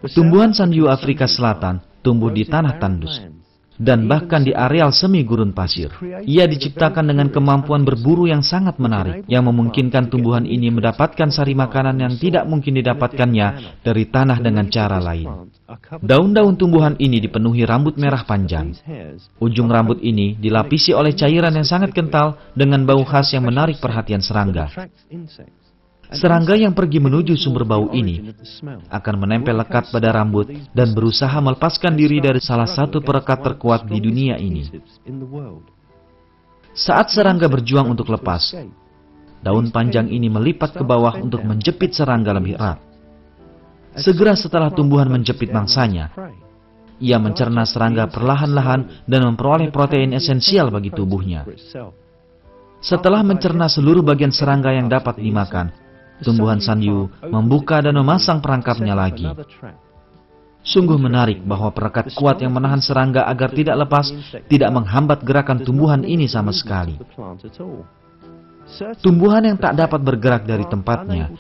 Tumbuhan sanyu Afrika Selatan tumbuh di tanah tandus dan bahkan di areal semi gurun pasir. Ia diciptakan dengan kemampuan berburu yang sangat menarik, yang memungkinkan tumbuhan ini mendapatkan sari makanan yang tidak mungkin didapatkannya dari tanah dengan cara lain. Daun-daun tumbuhan ini dipenuhi rambut merah panjang. Ujung rambut ini dilapisi oleh cairan yang sangat kental dengan bau khas yang menarik perhatian serangga. Serangga yang pergi menuju sumber bau ini akan menempel lekat pada rambut dan berusaha melepaskan diri dari salah satu perekat terkuat di dunia ini. Saat serangga berjuang untuk lepas, daun panjang ini melipat ke bawah untuk menjepit serangga lebih erat. Segera setelah tumbuhan menjepit mangsanya, ia mencerna serangga perlahan-lahan dan memperoleh protein esensial bagi tubuhnya. Setelah mencerna seluruh bagian serangga yang dapat dimakan, tumbuhan sanyu membuka dan memasang perangkapnya lagi. Sungguh menarik bahwa perekat kuat yang menahan serangga agar tidak lepas tidak menghambat gerakan tumbuhan ini sama sekali. Tumbuhan yang tak dapat bergerak dari tempatnya,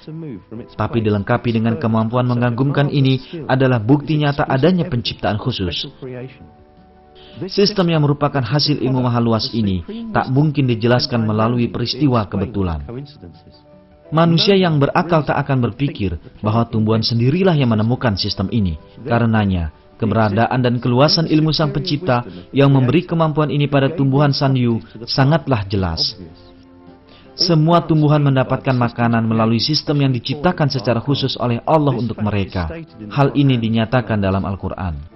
tapi dilengkapi dengan kemampuan mengagumkan ini adalah bukti nyata adanya penciptaan khusus. Sistem yang merupakan hasil ilmu maha luas ini tak mungkin dijelaskan melalui peristiwa kebetulan. Manusia yang berakal tak akan berpikir bahwa tumbuhan sendirilah yang menemukan sistem ini. Karenanya, keberadaan dan keluasan ilmu Sang Pencipta yang memberi kemampuan ini pada tumbuhan sanyu sangatlah jelas. Semua tumbuhan mendapatkan makanan melalui sistem yang diciptakan secara khusus oleh Allah untuk mereka. Hal ini dinyatakan dalam Al-Quran.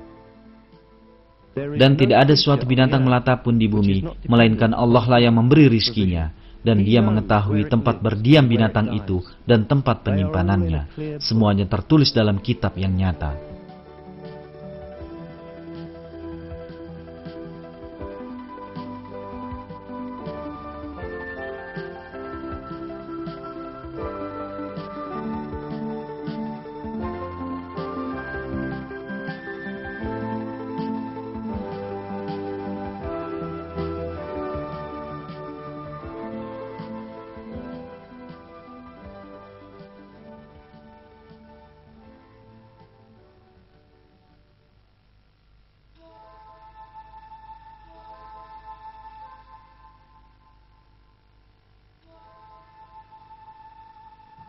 Dan tidak ada suatu binatang melata pun di bumi, melainkan Allah lah yang memberi rizkinya. Dan dia mengetahui tempat berdiam binatang itu dan tempat penyimpanannya. Semuanya tertulis dalam kitab yang nyata.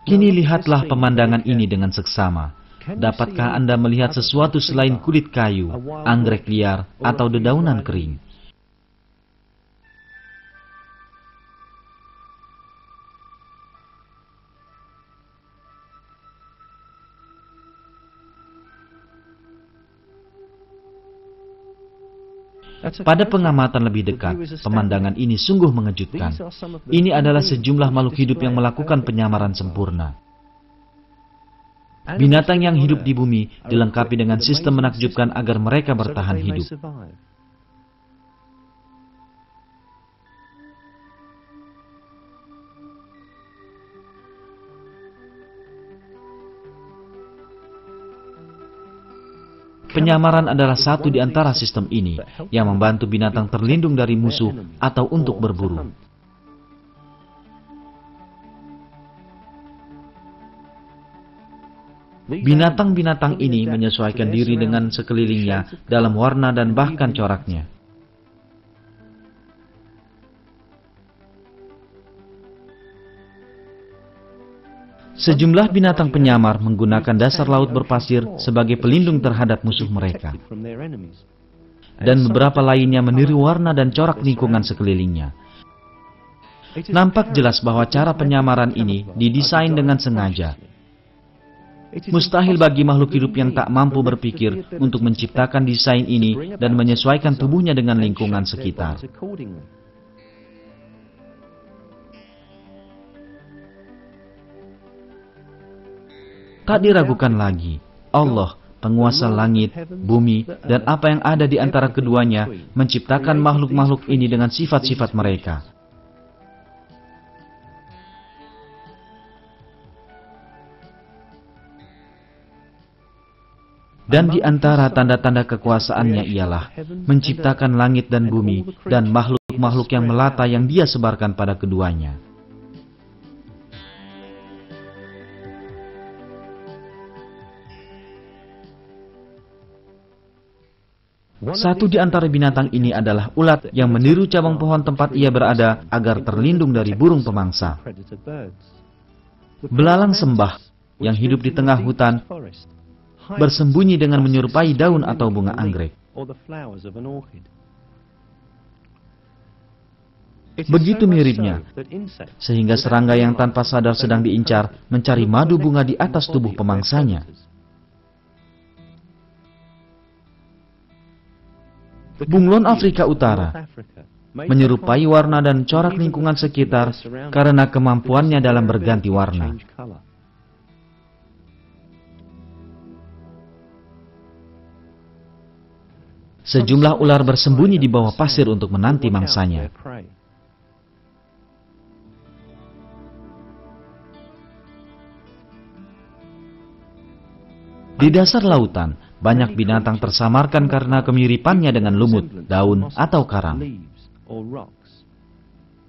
Kini lihatlah pemandangan ini dengan seksama. Dapatkah Anda melihat sesuatu selain kulit kayu, anggrek liar, atau dedaunan kering? Pada pengamatan lebih dekat, pemandangan ini sungguh mengejutkan. Ini adalah sejumlah makhluk hidup yang melakukan penyamaran sempurna. Binatang yang hidup di bumi dilengkapi dengan sistem menakjubkan agar mereka bertahan hidup. Penyamaran adalah satu di antara sistem ini yang membantu binatang terlindung dari musuh atau untuk berburu. Binatang-binatang ini menyesuaikan diri dengan sekelilingnya dalam warna dan bahkan coraknya. Sejumlah binatang penyamar menggunakan dasar laut berpasir sebagai pelindung terhadap musuh mereka. Dan beberapa lainnya meniru warna dan corak lingkungan sekelilingnya. Nampak jelas bahwa cara penyamaran ini didesain dengan sengaja. Mustahil bagi makhluk hidup yang tak mampu berpikir untuk menciptakan desain ini dan menyesuaikan tubuhnya dengan lingkungan sekitar. Tak diragukan lagi, Allah, penguasa langit, bumi, dan apa yang ada di antara keduanya, menciptakan makhluk-makhluk ini dengan sifat-sifat mereka. Dan di antara tanda-tanda kekuasaannya ialah menciptakan langit dan bumi dan makhluk-makhluk yang melata yang Dia sebarkan pada keduanya. Satu di antara binatang ini adalah ulat yang meniru cabang pohon tempat ia berada agar terlindung dari burung pemangsa. Belalang sembah yang hidup di tengah hutan bersembunyi dengan menyerupai daun atau bunga anggrek. Begitu miripnya, sehingga serangga yang tanpa sadar sedang diincar mencari madu bunga di atas tubuh pemangsanya. Bunglon Afrika Utara menyerupai warna dan corak lingkungan sekitar karena kemampuannya dalam berganti warna. Sejumlah ular bersembunyi di bawah pasir untuk menanti mangsanya. Di dasar lautan, banyak binatang tersamarkan karena kemiripannya dengan lumut, daun, atau karang.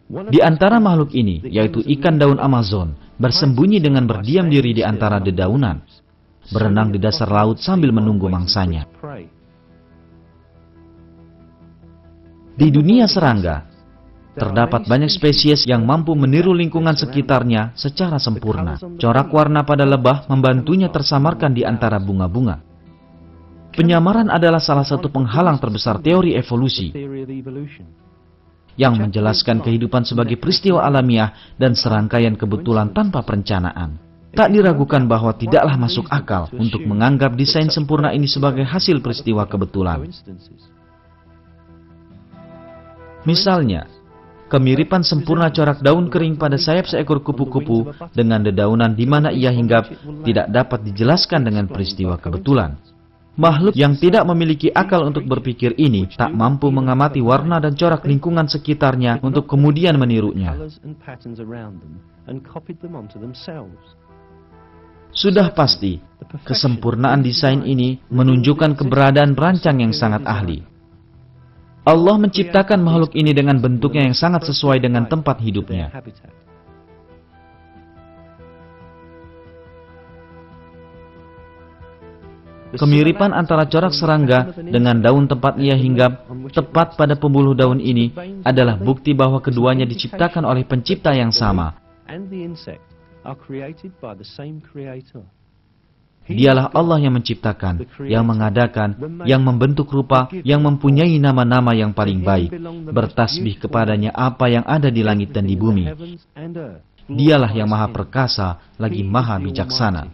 Di antara makhluk ini, yaitu ikan daun Amazon, bersembunyi dengan berdiam diri di antara dedaunan, berenang di dasar laut sambil menunggu mangsanya. Di dunia serangga, terdapat banyak spesies yang mampu meniru lingkungan sekitarnya secara sempurna. Corak warna pada lebah membantunya tersamarkan di antara bunga-bunga. Penyamaran adalah salah satu penghalang terbesar teori evolusi yang menjelaskan kehidupan sebagai peristiwa alamiah dan serangkaian kebetulan tanpa perencanaan. Tak diragukan bahwa tidaklah masuk akal untuk menganggap desain sempurna ini sebagai hasil peristiwa kebetulan. Misalnya, kemiripan sempurna corak daun kering pada sayap seekor kupu-kupu dengan dedaunan di mana ia hinggap tidak dapat dijelaskan dengan peristiwa kebetulan. Makhluk yang tidak memiliki akal untuk berpikir ini tak mampu mengamati warna dan corak lingkungan sekitarnya untuk kemudian menirunya. Sudah pasti, kesempurnaan desain ini menunjukkan keberadaan perancang yang sangat ahli. Allah menciptakan makhluk ini dengan bentuknya yang sangat sesuai dengan tempat hidupnya. Kemiripan antara corak serangga dengan daun tempat ia hinggap tepat pada pembuluh daun ini adalah bukti bahwa keduanya diciptakan oleh pencipta yang sama. Dialah Allah yang menciptakan, yang mengadakan, yang membentuk rupa, yang mempunyai nama-nama yang paling baik. Bertasbih kepadanya apa yang ada di langit dan di bumi. Dialah yang maha perkasa, lagi maha bijaksana.